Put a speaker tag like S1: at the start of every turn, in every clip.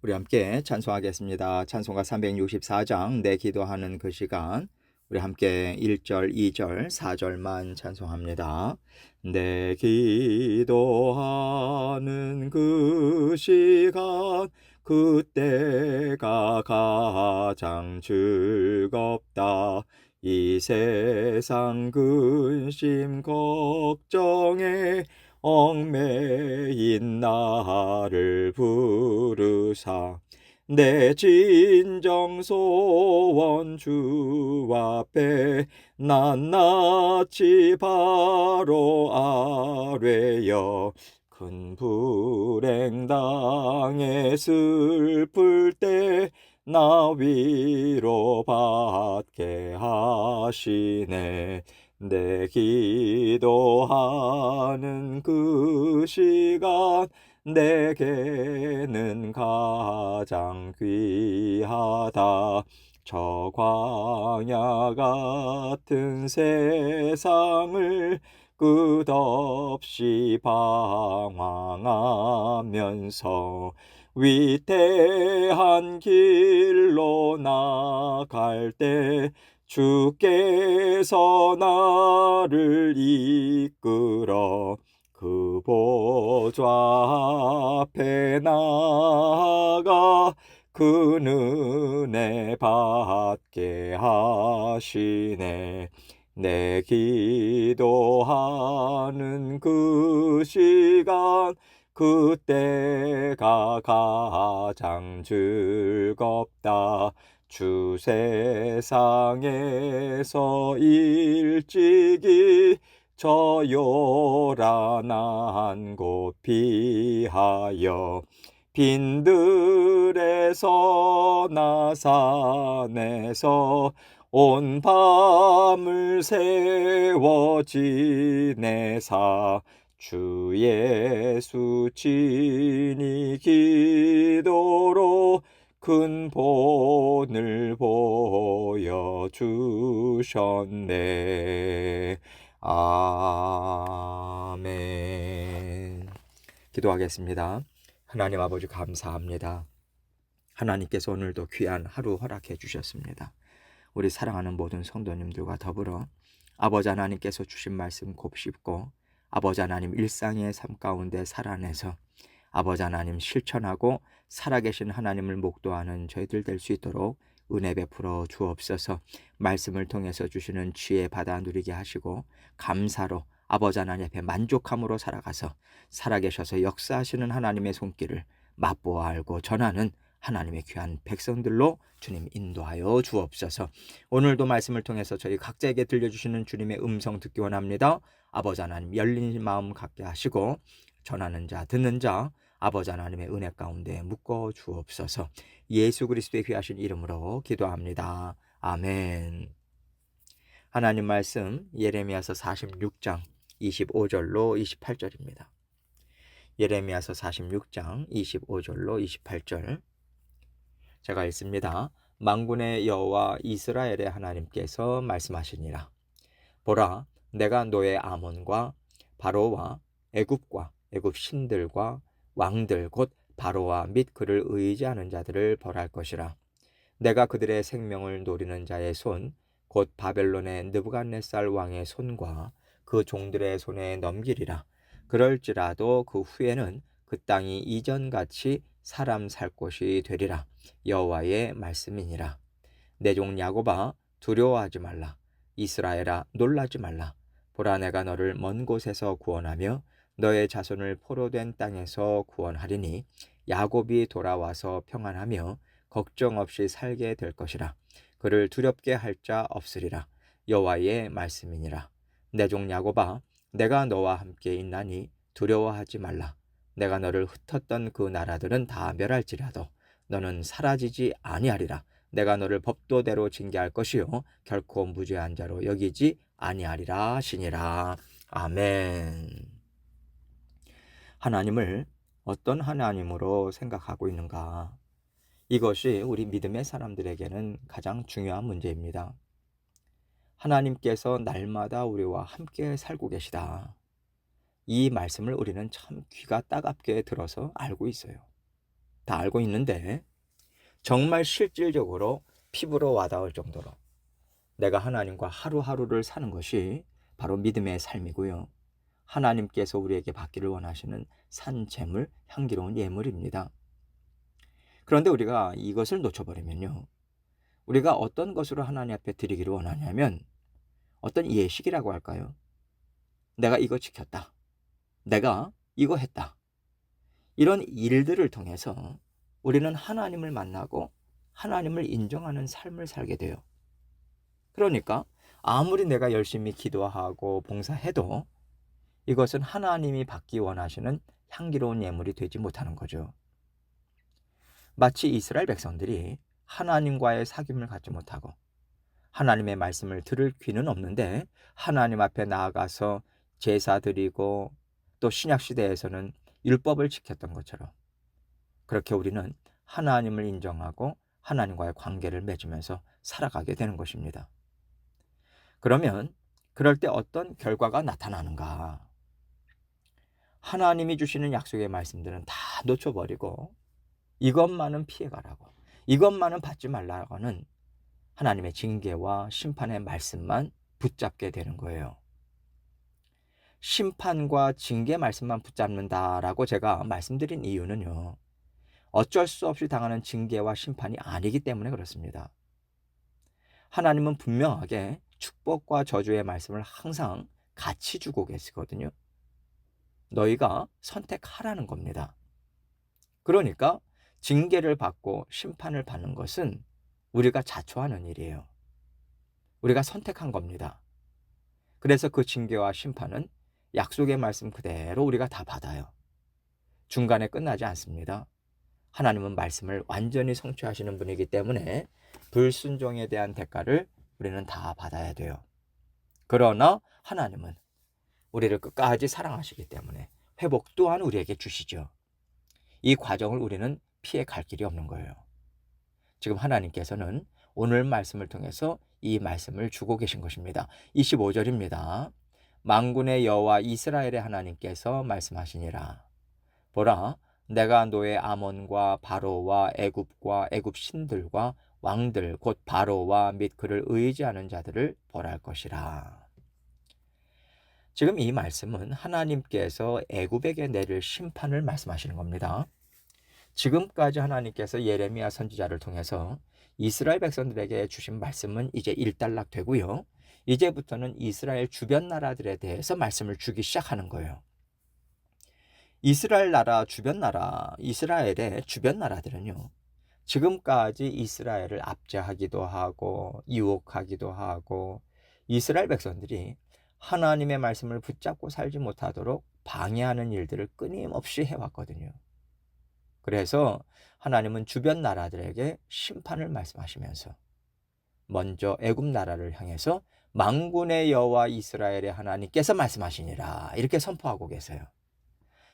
S1: 우리 함께 찬송하겠습니다. 찬송가 364장 내 기도하는 그 시간, 우리 함께 1절, 2절, 4절만 찬송합니다. 내 기도하는 그 시간, 그때가 가장 즐겁다. 이 세상 근심 걱정에 얽매인 나를 부르사 내 진정 소원 주 앞에 낱낱이 바로 아뢰어 큰 불행 당해 슬플 때 나 위로 받게 하시네. 내 기도하는 그 시간 내게는 가장 귀하다. 저 광야 같은 세상을 끝없이 방황하면서 위태한 길로 나갈 때 주께서 나를 이끌어 그 보좌 앞에 나아가 그 은혜 받게 하시네. 내 기도하는 그 시간 그때가 가장 즐겁다. 주 세상에서 일찍이 저 요란한 곳 피하여 빈들에서 나 산에서 온 밤을 세워 지내사 주 예수 친히 기도로 큰 본을 보여주셨네. 아멘. 기도하겠습니다. 하나님 아버지 감사합니다. 하나님께서 오늘도 귀한 하루 허락해 주셨습니다. 우리 사랑하는 모든 성도님들과 더불어 아버지 하나님께서 주신 말씀 곱씹고 아버지 하나님 일상의 삶 가운데 살아내서 아버지 하나님 실천하고 살아계신 하나님을 목도하는 저희들 될 수 있도록 은혜 베풀어 주옵소서. 말씀을 통해서 주시는 지혜 받아 누리게 하시고 감사로 아버지 하나님 앞에 만족함으로 살아가서 살아계셔서 역사하시는 하나님의 손길을 맛보아 알고 전하는 하나님의 귀한 백성들로 주님 인도하여 주옵소서. 오늘도 말씀을 통해서 저희 각자에게 들려주시는 주님의 음성 듣기 원합니다. 아버지 하나님 열린 마음 갖게 하시고 전하는 자 듣는 자 아버지 하나님의 은혜 가운데 묶어 주옵소서. 예수 그리스도의 귀하신 이름으로 기도합니다. 아멘. 하나님 말씀 예레미야서 46장 25절로 28절입니다. 예레미야서 46장 25절로 28절 제가 읽습니다. 만군의 여호와 이스라엘의 하나님께서 말씀하시니라. 보라, 내가 너의 아몬과 바로와 애굽과 애굽 신들과 왕들 곧 바로와 및 그를 의지하는 자들을 벌할 것이라. 내가 그들의 생명을 노리는 자의 손 곧 바벨론의 느부갓네살 왕의 손과 그 종들의 손에 넘기리라. 그럴지라도 그 후에는 그 땅이 이전같이 사람 살 곳이 되리라. 여호와의 말씀이니라. 내 종 야곱아 두려워하지 말라. 이스라엘아 놀라지 말라. 보라, 내가 너를 먼 곳에서 구원하며 너의 자손을 포로된 땅에서 구원하리니 야곱이 돌아와서 평안하며 걱정 없이 살게 될 것이라. 그를 두렵게 할 자 없으리라. 여호와의 말씀이니라. 내 종 야곱아 내가 너와 함께 있나니 두려워하지 말라. 내가 너를 흩었던 그 나라들은 다 멸할지라도 너는 사라지지 아니하리라. 내가 너를 법도대로 징계할 것이요 결코 무죄한 자로 여기지 아니하리라 하시니라. 아멘. 하나님을 어떤 하나님으로 생각하고 있는가? 이것이 우리 믿음의 사람들에게는 가장 중요한 문제입니다. 하나님께서 날마다 우리와 함께 살고 계시다. 이 말씀을 우리는 참 귀가 따갑게 들어서 알고 있어요. 다 알고 있는데 정말 실질적으로 피부로 와닿을 정도로 내가 하나님과 하루하루를 사는 것이 바로 믿음의 삶이고요. 하나님께서 우리에게 받기를 원하시는 산 제물, 향기로운 예물입니다. 그런데 우리가 이것을 놓쳐버리면요. 우리가 어떤 것으로 하나님 앞에 드리기를 원하냐면 어떤 예식이라고 할까요? 내가 이거 지켰다. 내가 이거 했다. 이런 일들을 통해서 우리는 하나님을 만나고 하나님을 인정하는 삶을 살게 돼요. 그러니까 아무리 내가 열심히 기도하고 봉사해도 이것은 하나님이 받기 원하시는 향기로운 예물이 되지 못하는 거죠. 마치 이스라엘 백성들이 하나님과의 사귐을 갖지 못하고 하나님의 말씀을 들을 귀는 없는데 하나님 앞에 나아가서 제사 드리고 또 신약 시대에서는 율법을 지켰던 것처럼 그렇게 우리는 하나님을 인정하고 하나님과의 관계를 맺으면서 살아가게 되는 것입니다. 그러면 그럴 때 어떤 결과가 나타나는가? 하나님이 주시는 약속의 말씀들은 다 놓쳐버리고 이것만은 피해가라고, 이것만은 받지 말라고 하는 하나님의 징계와 심판의 말씀만 붙잡게 되는 거예요. 심판과 징계 말씀만 붙잡는다라고 제가 말씀드린 이유는요. 어쩔 수 없이 당하는 징계와 심판이 아니기 때문에 그렇습니다. 하나님은 분명하게 축복과 저주의 말씀을 항상 같이 주고 계시거든요. 너희가 선택하라는 겁니다. 그러니까 징계를 받고 심판을 받는 것은 우리가 자초하는 일이에요. 우리가 선택한 겁니다. 그래서 그 징계와 심판은 약속의 말씀 그대로 우리가 다 받아요. 중간에 끝나지 않습니다. 하나님은 말씀을 완전히 성취하시는 분이기 때문에 불순종에 대한 대가를 우리는 다 받아야 돼요. 그러나 하나님은 우리를 끝까지 사랑하시기 때문에 회복 또한 우리에게 주시죠. 이 과정을 우리는 피해 갈 길이 없는 거예요. 지금 하나님께서는 오늘 말씀을 통해서 이 말씀을 주고 계신 것입니다. 25절입니다. 만군의 여호와 이스라엘의 하나님께서 말씀하시니라. 보라, 내가 너의 아몬과 바로와 애굽과 애굽 신들과 왕들 곧 바로와 및 그를 의지하는 자들을 벌할 것이라. 지금 이 말씀은 하나님께서 애굽에게 내릴 심판을 말씀하시는 겁니다. 지금까지 하나님께서 예레미야 선지자를 통해서 이스라엘 백성들에게 주신 말씀은 이제 일단락되고요. 이제부터는 이스라엘 주변 나라들에 대해서 말씀을 주기 시작하는 거예요. 이스라엘 나라 주변 나라, 이스라엘의 주변 나라들은요. 지금까지 이스라엘을 압제하기도 하고 유혹하기도 하고 이스라엘 백성들이 하나님의 말씀을 붙잡고 살지 못하도록 방해하는 일들을 끊임없이 해왔거든요. 그래서 하나님은 주변 나라들에게 심판을 말씀하시면서 먼저 애굽 나라를 향해서 만군의 여호와 이스라엘의 하나님께서 말씀하시니라 이렇게 선포하고 계세요.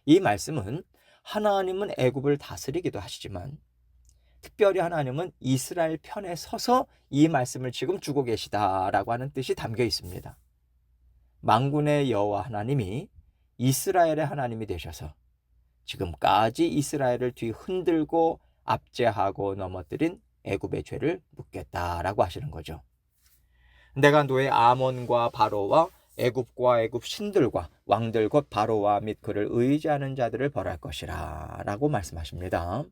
S1: 이 말씀은 하나님은 애굽을 다스리기도 하시지만 특별히 하나님은 이스라엘 편에 서서 이 말씀을 지금 주고 계시다라고 하는 뜻이 담겨 있습니다. 만군의 여호와 하나님이 이스라엘의 하나님이 되셔서 지금까지 이스라엘을 뒤흔들고 압제하고 넘어뜨린 애굽의 죄를 묻겠다라고 하시는 거죠. 내가 너의 아몬과 바로와 애굽과 애굽 신들과 왕들 곧 바로와 및 그를 의지하는 자들을 벌할 것이라 라고 말씀하십니다.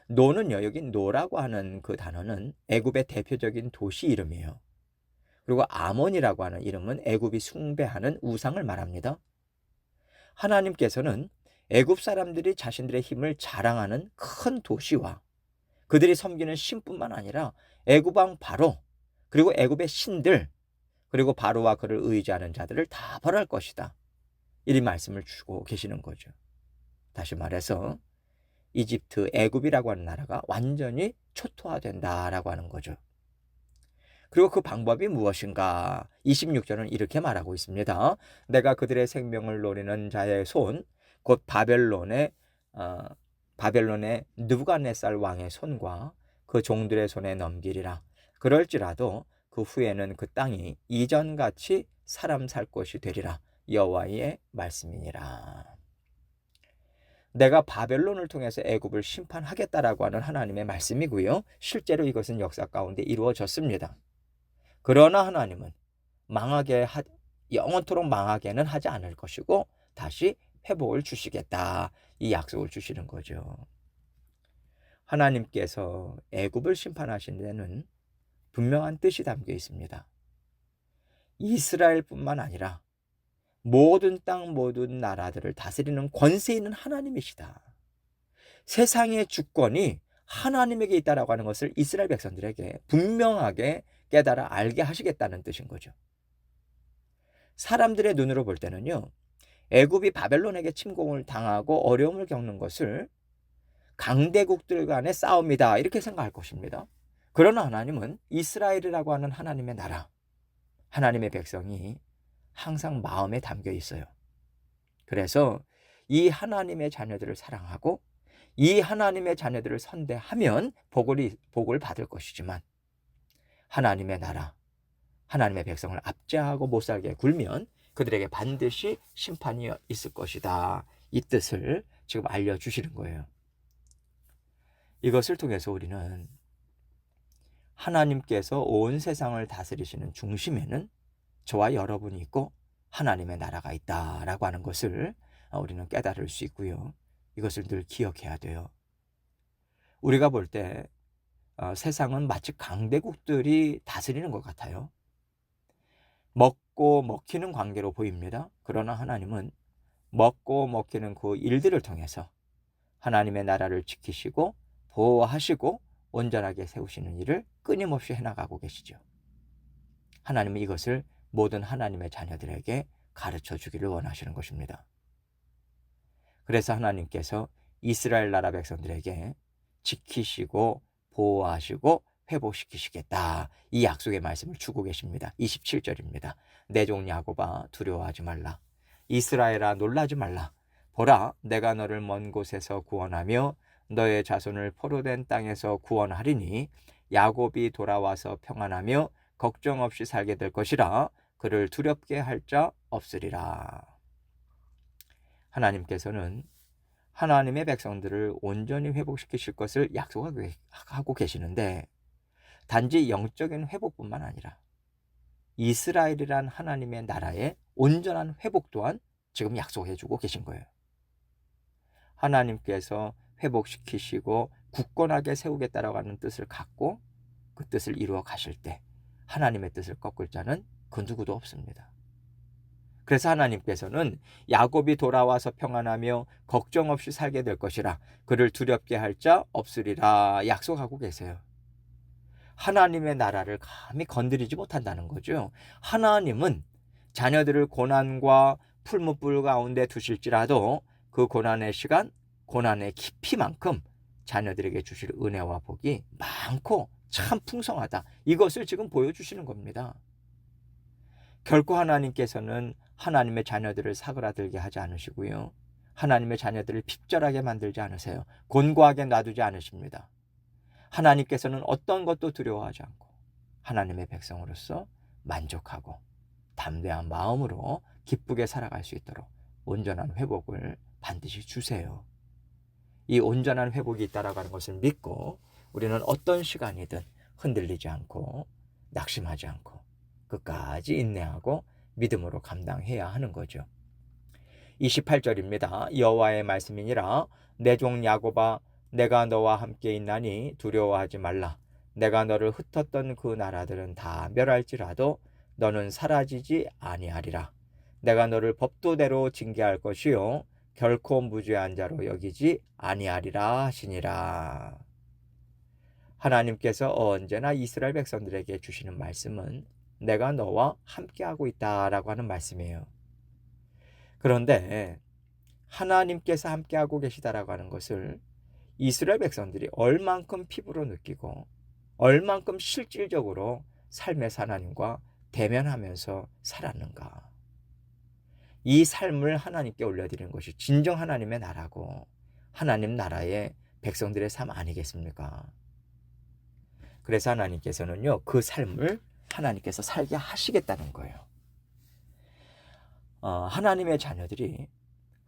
S1: 노는요, 여기 노라고 하는 그 단어는 애굽의 대표적인 도시 이름이에요. 그리고 아몬이라고 하는 이름은 애굽이 숭배하는 우상을 말합니다. 하나님께서는 애굽 사람들이 자신들의 힘을 자랑하는 큰 도시와 그들이 섬기는 신뿐만 아니라 애굽 왕 바로 그리고 애굽의 신들 그리고 바로와 그를 의지하는 자들을 다 벌할 것이다. 이 말씀을 주고 계시는 거죠. 다시 말해서 이집트, 애굽이라고 하는 나라가 완전히 초토화된다라고 하는 거죠. 그리고 그 방법이 무엇인가? 26절은 이렇게 말하고 있습니다. 내가 그들의 생명을 노리는 자의 손, 곧 바벨론의 느부갓네살 왕의 손과 그 종들의 손에 넘기리라. 그럴지라도 그 후에는 그 땅이 이전같이 사람 살 곳이 되리라. 여호와의 말씀이니라. 내가 바벨론을 통해서 애굽을 심판하겠다라고 하는 하나님의 말씀이고요. 실제로 이것은 역사 가운데 이루어졌습니다. 그러나 하나님은 영원토록 망하게는 하지 않을 것이고 다시 회복을 주시겠다. 이 약속을 주시는 거죠. 하나님께서 애굽을 심판하신 데는 분명한 뜻이 담겨 있습니다. 이스라엘뿐만 아니라 모든 땅 모든 나라들을 다스리는 권세 있는 하나님이시다. 세상의 주권이 하나님에게 있다라고 하는 것을 이스라엘 백성들에게 분명하게 깨달아 알게 하시겠다는 뜻인 거죠. 사람들의 눈으로 볼 때는요, 애굽이 바벨론에게 침공을 당하고 어려움을 겪는 것을 강대국들 간의 싸움이다 이렇게 생각할 것입니다. 그러나 하나님은 이스라엘이라고 하는 하나님의 나라, 하나님의 백성이 항상 마음에 담겨 있어요. 그래서 이 하나님의 자녀들을 사랑하고 이 하나님의 자녀들을 선대하면 복을 받을 것이지만 하나님의 나라, 하나님의 백성을 압제하고 못살게 굴면 그들에게 반드시 심판이 있을 것이다. 이 뜻을 지금 알려주시는 거예요. 이것을 통해서 우리는 하나님께서 온 세상을 다스리시는 중심에는 저와 여러분이 있고 하나님의 나라가 있다라고 하는 것을 우리는 깨달을 수 있고요. 이것을 늘 기억해야 돼요. 우리가 볼 때 세상은 마치 강대국들이 다스리는 것 같아요. 먹고 먹히는 관계로 보입니다. 그러나 하나님은 먹고 먹히는 그 일들을 통해서 하나님의 나라를 지키시고 보호하시고 온전하게 세우시는 일을 끊임없이 해나가고 계시죠. 하나님은 이것을 모든 하나님의 자녀들에게 가르쳐 주기를 원하시는 것입니다. 그래서 하나님께서 이스라엘 나라 백성들에게 지키시고 보호하시고 회복시키시겠다. 이 약속의 말씀을 주고 계십니다. 27절입니다. 내 종 야곱아 두려워하지 말라. 이스라엘아 놀라지 말라. 보라 내가 너를 먼 곳에서 구원하며 너의 자손을 포로된 땅에서 구원하리니 야곱이 돌아와서 평안하며 걱정 없이 살게 될 것이라. 그를 두렵게 할 자 없으리라. 하나님께서는 하나님의 백성들을 온전히 회복시키실 것을 약속하고 계시는데 단지 영적인 회복뿐만 아니라 이스라엘이란 하나님의 나라의 온전한 회복 또한 지금 약속해 주고 계신 거예요. 하나님께서 회복시키시고 굳건하게 세우겠다라고 하는 뜻을 갖고 그 뜻을 이루어 가실 때 하나님의 뜻을 꺾을 자는 그 누구도 없습니다. 그래서 하나님께서는 야곱이 돌아와서 평안하며 걱정 없이 살게 될 것이라. 그를 두렵게 할 자 없으리라 약속하고 계세요. 하나님의 나라를 감히 건드리지 못한다는 거죠. 하나님은 자녀들을 고난과 풀무불 가운데 두실지라도 그 고난의 시간, 고난의 깊이만큼 자녀들에게 주실 은혜와 복이 많고 참 풍성하다. 이것을 지금 보여주시는 겁니다. 결코 하나님께서는 하나님의 자녀들을 사그라들게 하지 않으시고요. 하나님의 자녀들을 핍절하게 만들지 않으세요. 곤고하게 놔두지 않으십니다. 하나님께서는 어떤 것도 두려워하지 않고 하나님의 백성으로서 만족하고 담대한 마음으로 기쁘게 살아갈 수 있도록 온전한 회복을 반드시 주세요. 이 온전한 회복이 있다라고 하는 것을 믿고 우리는 어떤 시간이든 흔들리지 않고 낙심하지 않고 끝까지 인내하고 믿음으로 감당해야 하는 거죠. 28절입니다. 여호와의 말씀이니라. 내 종 야곱아 내가 너와 함께 있나니 두려워하지 말라. 내가 너를 흩었던 그 나라들은 다 멸할지라도 너는 사라지지 아니하리라. 내가 너를 법도대로 징계할 것이요 결코 무죄한 자로 여기지 아니하리라 하시니라. 하나님께서 언제나 이스라엘 백성들에게 주시는 말씀은 내가 너와 함께하고 있다라고 하는 말씀이에요. 그런데 하나님께서 함께하고 계시다라고 하는 것을 이스라엘 백성들이 얼만큼 피부로 느끼고 얼만큼 실질적으로 삶에서 하나님과 대면하면서 살았는가. 이 삶을 하나님께 올려드리는 것이 진정 하나님의 나라고 하나님 나라의 백성들의 삶 아니겠습니까? 그래서 하나님께서는요, 그 삶을 하나님께서 살게 하시겠다는 거예요. 하나님의 자녀들이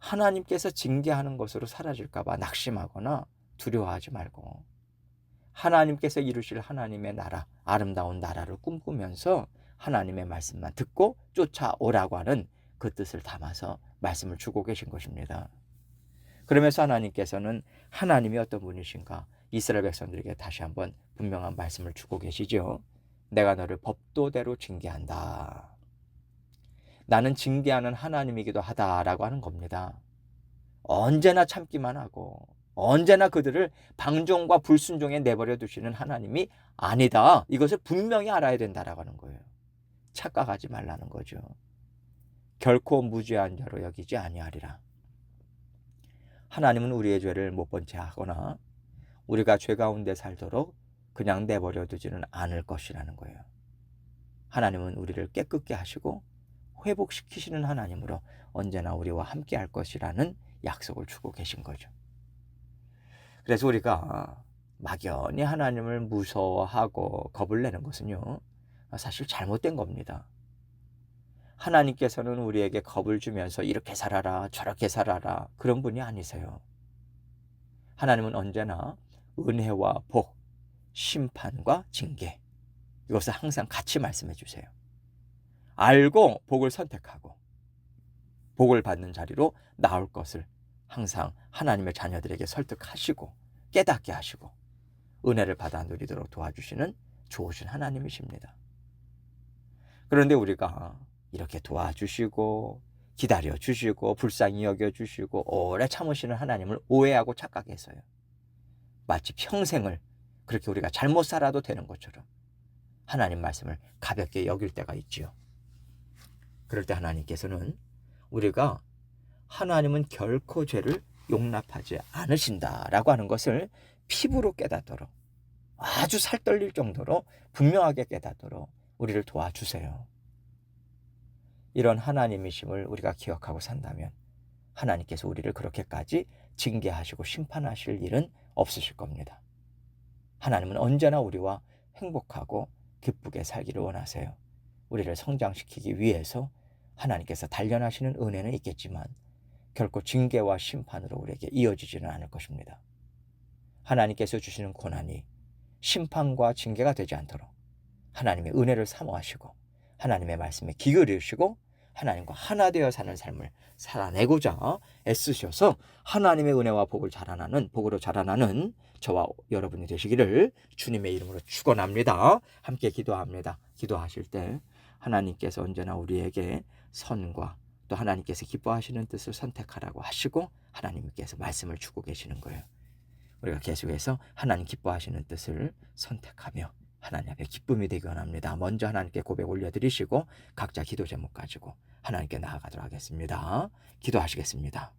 S1: 하나님께서 징계하는 것으로 사라질까 봐 낙심하거나 두려워하지 말고 하나님께서 이루실 하나님의 나라, 아름다운 나라를 꿈꾸면서 하나님의 말씀만 듣고 쫓아오라고 하는 그 뜻을 담아서 말씀을 주고 계신 것입니다. 그러면서 하나님께서는 하나님이 어떤 분이신가 이스라엘 백성들에게 다시 한번 분명한 말씀을 주고 계시죠. 내가 너를 법도대로 징계한다. 나는 징계하는 하나님이기도 하다라고 하는 겁니다. 언제나 참기만 하고 언제나 그들을 방종과 불순종에 내버려 두시는 하나님이 아니다. 이것을 분명히 알아야 된다라고 하는 거예요. 착각하지 말라는 거죠. 결코 무죄한 자로 여기지 아니하리라. 하나님은 우리의 죄를 못 본 채 하거나 우리가 죄 가운데 살도록 그냥 내버려 두지는 않을 것이라는 거예요. 하나님은 우리를 깨끗게 하시고 회복시키시는 하나님으로 언제나 우리와 함께 할 것이라는 약속을 주고 계신 거죠. 그래서 우리가 막연히 하나님을 무서워하고 겁을 내는 것은요, 사실 잘못된 겁니다. 하나님께서는 우리에게 겁을 주면서 이렇게 살아라 저렇게 살아라 그런 분이 아니세요. 하나님은 언제나 은혜와 복, 심판과 징계 이것을 항상 같이 말씀해 주세요. 알고 복을 선택하고 복을 받는 자리로 나올 것을 항상 하나님의 자녀들에게 설득하시고 깨닫게 하시고 은혜를 받아 누리도록 도와주시는 좋으신 하나님이십니다. 그런데 우리가 이렇게 도와주시고 기다려주시고 불쌍히 여겨주시고 오래 참으시는 하나님을 오해하고 착각해서요. 마치 평생을 그렇게 우리가 잘못 살아도 되는 것처럼 하나님 말씀을 가볍게 여길 때가 있지요. 그럴 때 하나님께서는 우리가 하나님은 결코 죄를 용납하지 않으신다라고 하는 것을 피부로 깨닫도록 아주 살떨릴 정도로 분명하게 깨닫도록 우리를 도와주세요. 이런 하나님이심을 우리가 기억하고 산다면 하나님께서 우리를 그렇게까지 징계하시고 심판하실 일은 없으실 겁니다. 하나님은 언제나 우리와 행복하고 기쁘게 살기를 원하세요. 우리를 성장시키기 위해서 하나님께서 단련하시는 은혜는 있겠지만 결코 징계와 심판으로 우리에게 이어지지는 않을 것입니다. 하나님께서 주시는 고난이 심판과 징계가 되지 않도록 하나님의 은혜를 사모하시고 하나님의 말씀에 귀 기울이시고 하나님과 하나 되어 사는 삶을 살아내고자 애쓰셔서 하나님의 은혜와 복을 자라나는 복으로 자라나는 저와 여러분이 되시기를 주님의 이름으로 축원합니다. 함께 기도합니다. 기도하실 때 하나님께서 언제나 우리에게 선과 또 하나님께서 기뻐하시는 뜻을 선택하라고 하시고 하나님께서 말씀을 주고 계시는 거예요. 우리가 계속해서 하나님 기뻐하시는 뜻을 선택하며 하나님 앞에 기쁨이 되기 원합니다. 먼저 하나님께 고백 올려드리시고 각자 기도 제목 가지고 하나님께 나아가도록 하겠습니다. 기도하시겠습니다.